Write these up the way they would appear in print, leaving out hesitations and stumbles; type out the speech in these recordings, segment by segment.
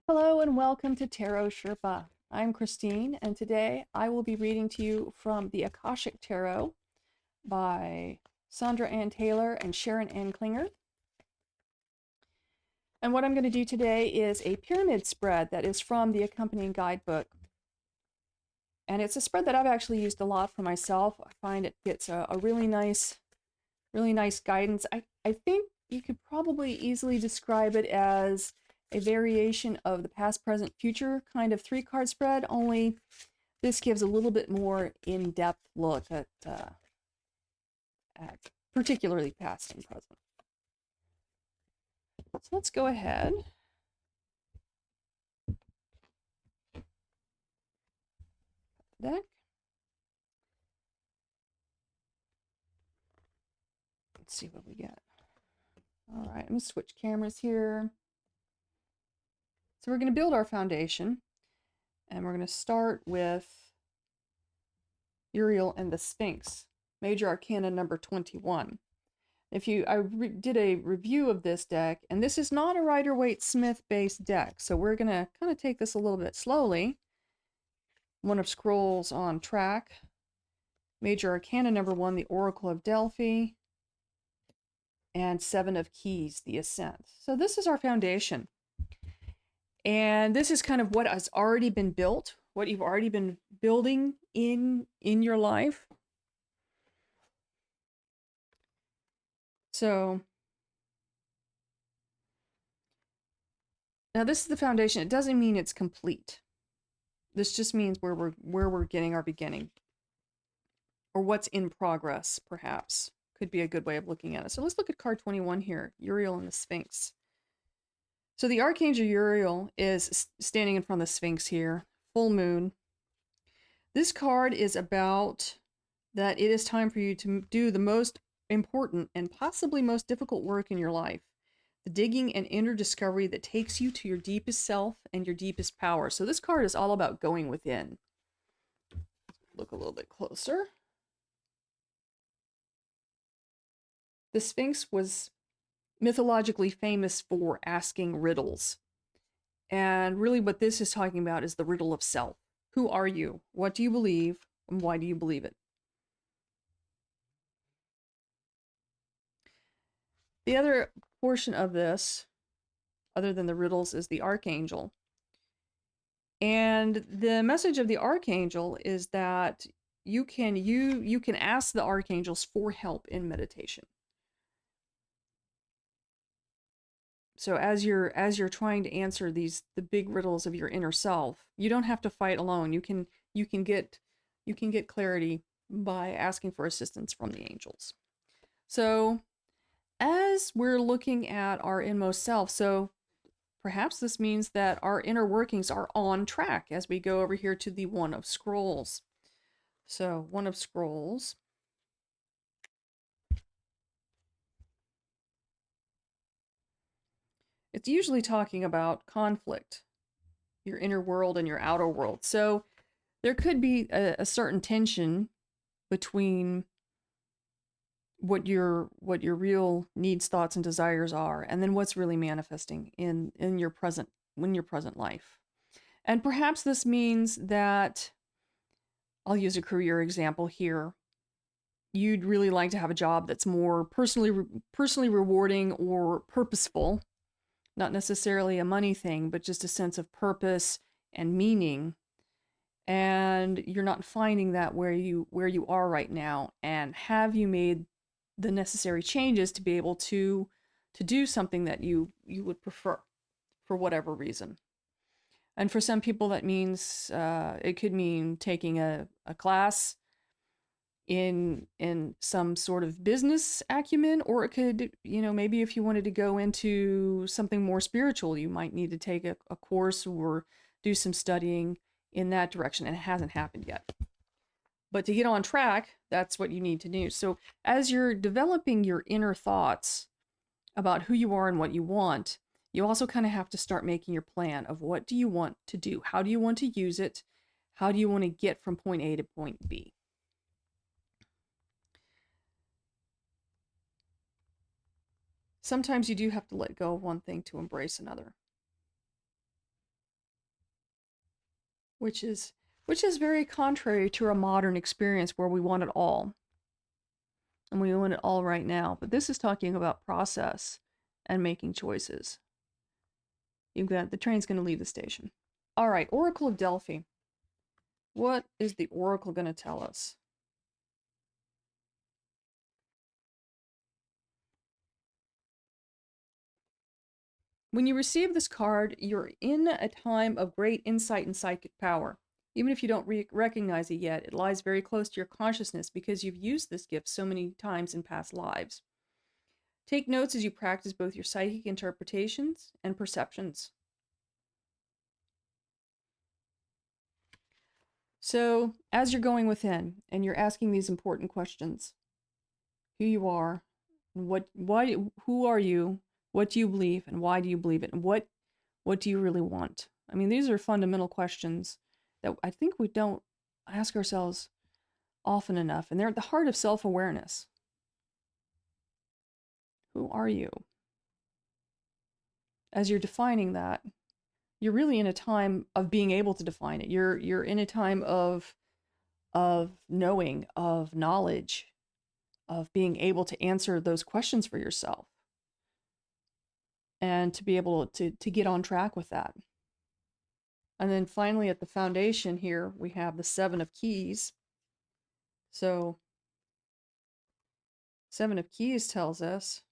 Hello and welcome to Tarot Sherpa. I'm Christine, and today I will be reading to you from the Akashic Tarot by Sandra Ann Taylor and Sharon Ann Klinger. And what I'm going to do today is a pyramid spread that is from the accompanying guidebook. And it's a spread that I've actually used a lot for myself. I find it gets a really nice guidance. I think you could probably easily describe it as a variation of the past, present, future kind of 3-card spread, only this gives a little bit more in-depth look at particularly past and present. So let's go ahead. Deck. Let's see what we get. All right, I'm going to switch cameras here. So we're going to build our foundation, and we're going to start with Uriel and the Sphinx, Major Arcana number 21. I did a review of this deck, and this is not a Rider-Waite-Smith based deck, so we're going to kind of take this a little bit slowly. One of Scrolls on track, Major Arcana number 1, the Oracle of Delphi, and 7 of Keys, the Ascent. So this is our foundation. And this is kind of what has already been built, what you've already been building in your life. So now this is the foundation. It doesn't mean it's complete. This just means where we're getting our beginning, or what's in progress, perhaps, could be a good way of looking at it. So let's look at card 21 here, Uriel and the Sphinx. So the Archangel Uriel is standing in front of the Sphinx here, full moon. This card is about that it is time for you to do the most important and possibly most difficult work in your life. The digging and inner discovery that takes you to your deepest self and your deepest power. So this card is all about going within. Look a little bit closer. The Sphinx was mythologically famous for asking riddles. And really what this is talking about is the riddle of self. Who are you? What do you believe? And why do you believe it? The other portion of this, other than the riddles, is the Archangel. And the message of the Archangel is that you can ask the archangels for help in meditation. So as you're trying to answer the big riddles of your inner self, you don't have to fight alone. You can get clarity by asking for assistance from the angels. So as we're looking at our inmost self, so perhaps this means that our inner workings are on track as we go over here to the One of Scrolls. So One of Scrolls. It's usually talking about conflict, your inner world and your outer world. So there could be a certain tension between what your real needs, thoughts, and desires are, and then what's really manifesting in your present life. And perhaps this means that, I'll use a career example here. You'd really like to have a job that's more personally rewarding or purposeful, not necessarily a money thing, but just a sense of purpose and meaning. And you're not finding that where you are right now. And have you made the necessary changes to be able to do something that you would prefer for whatever reason? And for some people that means it could mean taking a class in some sort of business acumen, or it could, maybe if you wanted to go into something more spiritual, you might need to take a course or do some studying in that direction, and it hasn't happened yet. But to get on track, that's what you need to do. So as you're developing your inner thoughts about who you are and what you want, you also kind of have to start making your plan of what do you want to do? How do you want to use it? How do you want to get from point A to point B? Sometimes you do have to let go of one thing to embrace another. which is very contrary to our modern experience where we want it all. And we want it all right now. But this is talking about process and making choices. You've got the train's going to leave the station. All right, Oracle of Delphi. What is the Oracle going to tell us? When you receive this card, you're in a time of great insight and psychic power. Even if you don't recognize it yet, it lies very close to your consciousness because you've used this gift so many times in past lives. Take notes as you practice both your psychic interpretations and perceptions. So, as you're going within and you're asking these important questions, who you are, who are you, what do you believe, and why do you believe it, and what do you really want? I mean, these are fundamental questions that I think we don't ask ourselves often enough, and they're at the heart of self-awareness. Who are you? As you're defining that, you're really in a time of being able to define it. You're in a time of knowing, of knowledge, of being able to answer those questions for yourself and to be able to get on track with that. And then finally at the foundation here, we have the 7 of Keys. So 7 of Keys tells us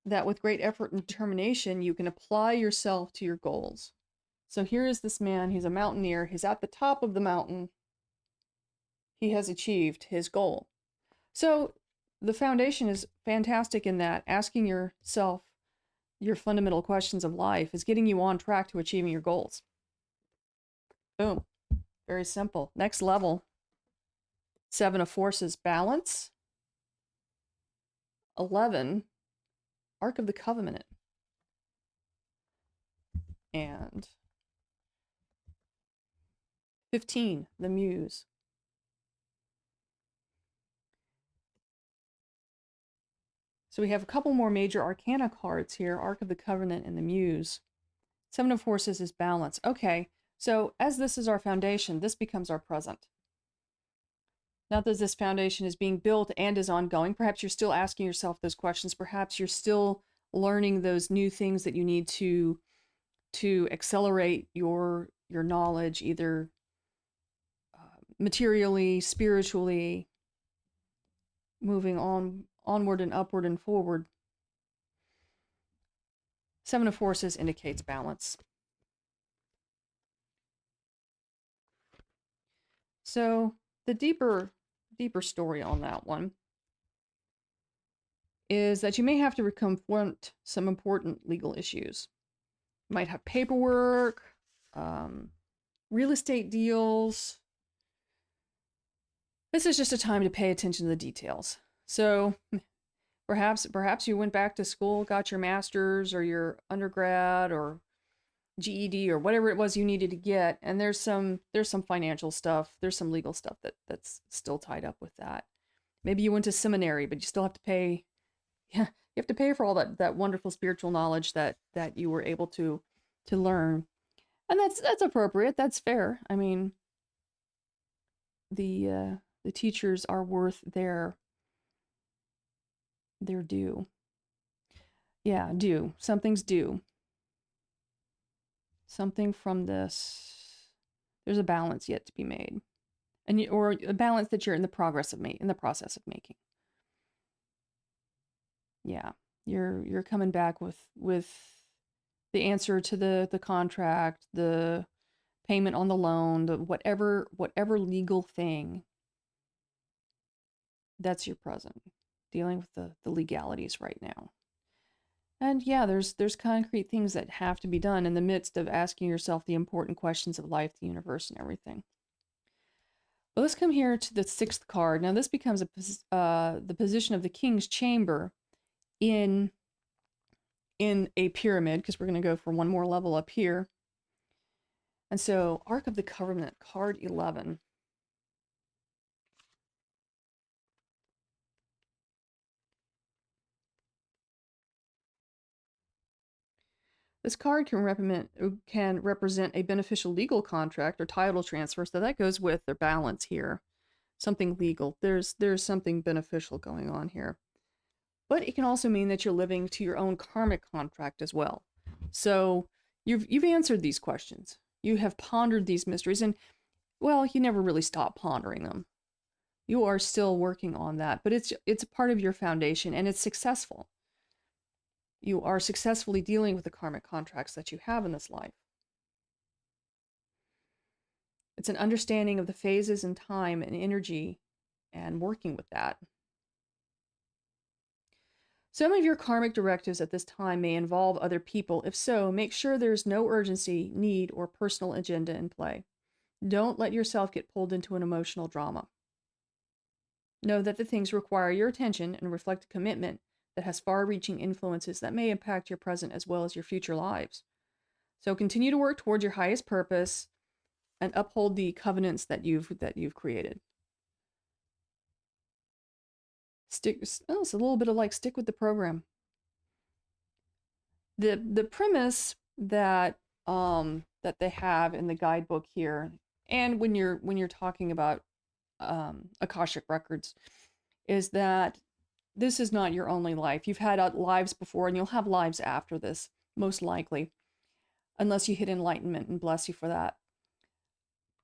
that with great effort and determination, you can apply yourself to your goals. So here is this man, he's a mountaineer, he's at the top of the mountain. He has achieved his goal. So the foundation is fantastic in that asking yourself your fundamental questions of life is getting you on track to achieving your goals. Boom. Very simple. Next level. 7 of Forces, balance. 11, Ark of the Covenant. And 15, the Muse. So we have a couple more major arcana cards here, Ark of the Covenant and the Muse. 7 of Forces is balance. Okay, so as this is our foundation, this becomes our present. Now that this foundation is being built and is ongoing, perhaps you're still asking yourself those questions. Perhaps you're still learning those new things that you need to accelerate your knowledge, either materially, spiritually, moving onward and upward and forward. 7 of Forces indicates balance. So the deeper story on that one is that you may have to confront some important legal issues. You might have paperwork, real estate deals. This is just a time to pay attention to the details. So perhaps you went back to school, got your master's or your undergrad or GED or whatever it was you needed to get, and there's some financial stuff, there's some legal stuff that's still tied up with that. Maybe you went to seminary, but you still have to pay. Yeah, you have to pay for all that wonderful spiritual knowledge that you were able to learn, and that's appropriate. That's fair. I mean, the teachers are worth their due. Yeah, due. Something's due. Something from this. There's a balance yet to be made, and or a balance that you're in the process of making. Yeah, you're coming back with the answer to the contract, the payment on the loan, the whatever legal thing. That's your present. Dealing with the legalities right now. And yeah, there's concrete things that have to be done in the midst of asking yourself the important questions of life, the universe, and everything. Well, let's come here to the 6th card. Now, this becomes the position of the King's Chamber in a pyramid, because we're going to go for one more level up here. And so, Ark of the Covenant, card 11. This card can represent a beneficial legal contract or title transfer, so that goes with their balance here. Something legal. There's something beneficial going on here. But it can also mean that you're living to your own karmic contract as well. So you've answered these questions. You have pondered these mysteries, and well, you never really stop pondering them. You are still working on that, but it's a part of your foundation, and it's successful. You are successfully dealing with the karmic contracts that you have in this life. It's an understanding of the phases in time and energy and working with that. Some of your karmic directives at this time may involve other people. If so, make sure there's no urgency, need, or personal agenda in play. Don't let yourself get pulled into an emotional drama. Know that the things require your attention and reflect a commitment that has far-reaching influences that may impact your present as well as your future lives. So continue to work towards your highest purpose and uphold the covenants that you've created. It's a little bit of like stick with the program. The premise that that they have in the guidebook here, and when you're talking about Akashic records, is that this is not your only life. You've had lives before, and you'll have lives after this, most likely, unless you hit enlightenment, and bless you for that.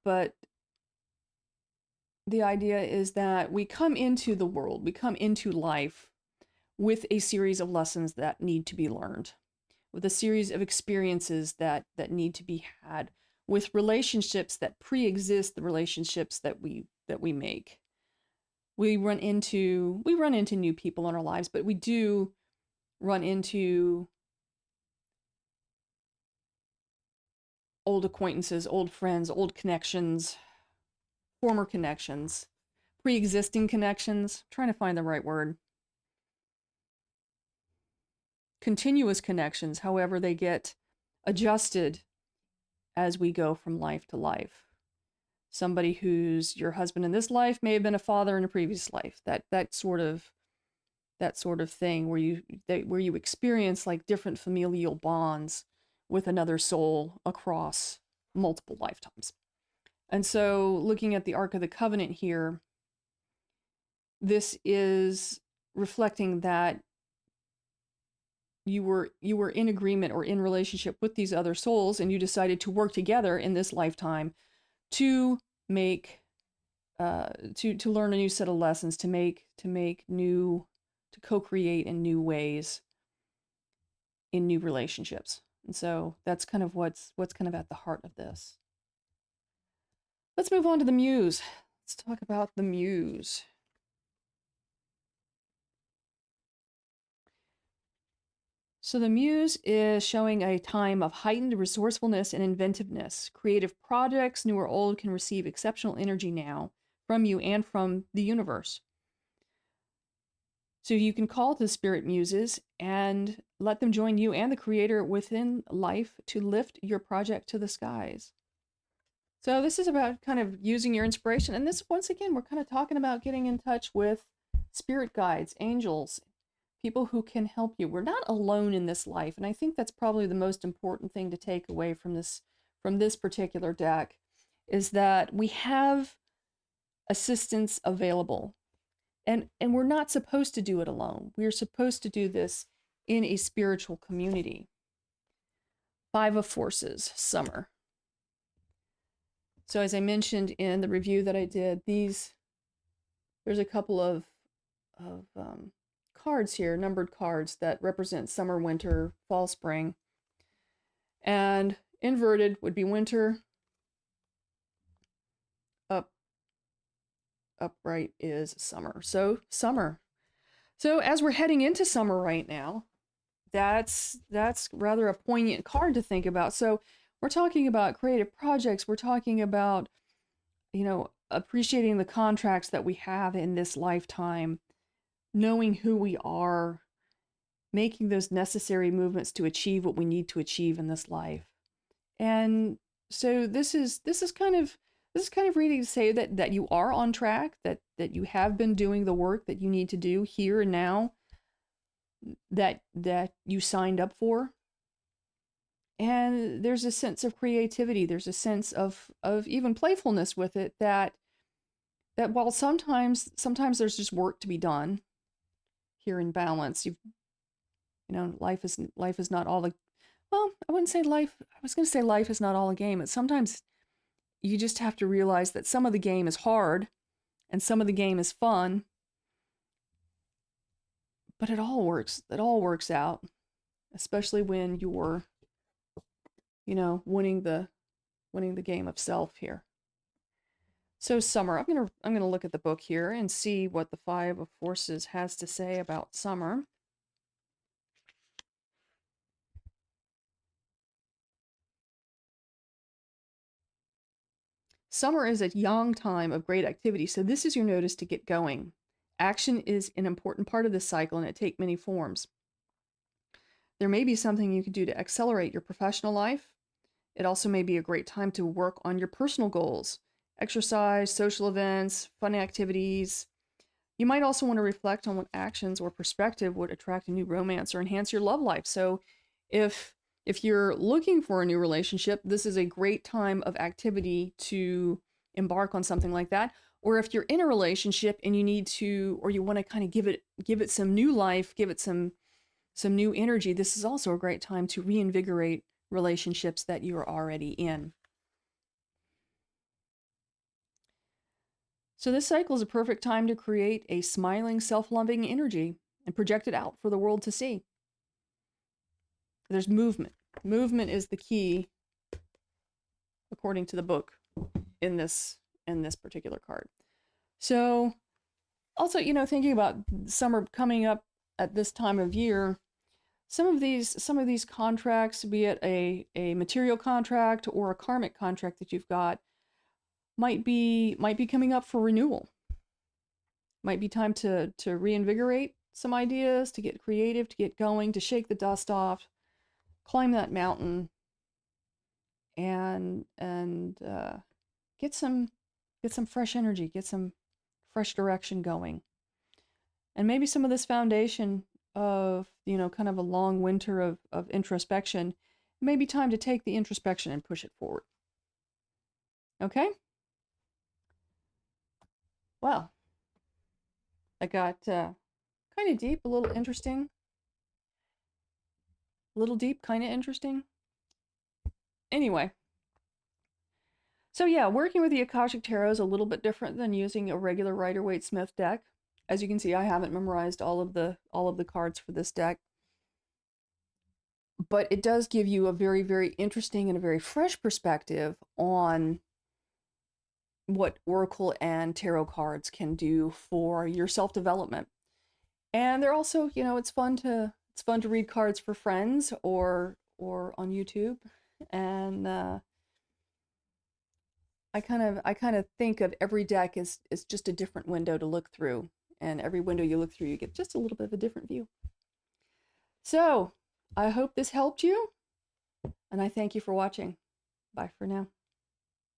But the idea is that we come into the world, we come into life with a series of lessons that need to be learned, with a series of experiences that need to be had, with relationships that pre-exist the relationships that we make. We run into new people in our lives, but we do run into old acquaintances, old friends, old connections, former connections, pre-existing connections. I'm trying to find the right word. Continuous connections, however, they get adjusted as we go from life to life. Somebody who's your husband in this life may have been a father in a previous life. That sort of thing where you experience like different familial bonds with another soul across multiple lifetimes. And so looking at the Ark of the Covenant here, this is reflecting that you were in agreement or in relationship with these other souls, and you decided to work together in this lifetime to make to learn a new set of lessons, to co-create in new ways in new relationships. And so that's kind of what's kind of at the heart of this. Let's move on to the Muse. Let's talk about the Muse. So the Muse is showing a time of heightened resourcefulness and inventiveness. Creative projects, new or old, can receive exceptional energy now from you and from the universe. So you can call to the spirit muses and let them join you and the creator within life to lift your project to the skies. So this is about kind of using your inspiration. And this, once again, we're kind of talking about getting in touch with spirit guides, angels, people who can help you. We're not alone in this life. And I think that's probably the most important thing to take away from this particular deck, is that we have assistance available. And we're not supposed to do it alone. We're supposed to do this in a spiritual community. Five of Forces, Summer. So as I mentioned in the review that I did, there's a couple of cards here, numbered cards that represent summer, winter, fall, spring. And inverted would be winter. Upright is summer. So summer. So as we're heading into summer right now, that's rather a poignant card to think about. So we're talking about creative projects. We're talking about, appreciating the contracts that we have in this lifetime, knowing who we are, making those necessary movements to achieve what we need to achieve in this life. And so this is kind of reading to say that you are on track, that you have been doing the work that you need to do here and now, that you signed up for. And there's a sense of creativity. There's a sense of even playfulness with it that while sometimes there's just work to be done here in balance. Life is not all the well, I wouldn't say life. I was going to say life is not all a game. But sometimes you just have to realize that some of the game is hard and some of the game is fun, but it all works. It all works out, especially when you're, winning the game of self here. So summer, I'm gonna look at the book here and see what the Five of Forces has to say about summer. Summer is a young time of great activity, so this is your notice to get going. Action is an important part of this cycle, and it takes many forms. There may be something you can do to accelerate your professional life. It also may be a great time to work on your personal goals, exercise, social events, fun activities. You might also want to reflect on what actions or perspective would attract a new romance or enhance your love life. So if you're looking for a new relationship, this is a great time of activity to embark on something like that. Or if you're in a relationship and you need to, or you want to kind of give it some new life, give it some new energy, this is also a great time to reinvigorate relationships that you're already in. So this cycle is a perfect time to create a smiling, self-loving energy and project it out for the world to see. There's movement. Movement is the key, according to the book, in this particular card. So also, thinking about summer coming up at this time of year, some of these contracts, be it a material contract or a karmic contract that you've got, might be coming up for renewal. Might be time to reinvigorate some ideas, to get creative, to get going, to shake the dust off, climb that mountain, and get some fresh energy, get some fresh direction going. And maybe some of this foundation of, kind of a long winter of introspection, it may be time to take the introspection and push it forward. Okay? Well, I got kind of deep, a little interesting. A little deep, kind of interesting. Anyway. So yeah, working with the Akashic Tarot is a little bit different than using a regular Rider-Waite-Smith deck. As you can see, I haven't memorized all of the cards for this deck. But it does give you a very, very interesting and a very fresh perspective on what Oracle and Tarot cards can do for your self-development. And they're also, it's fun to read cards for friends or on YouTube. And I kind of think of every deck as just a different window to look through. And every window you look through, you get just a little bit of a different view. So I hope this helped you. And I thank you for watching. Bye for now.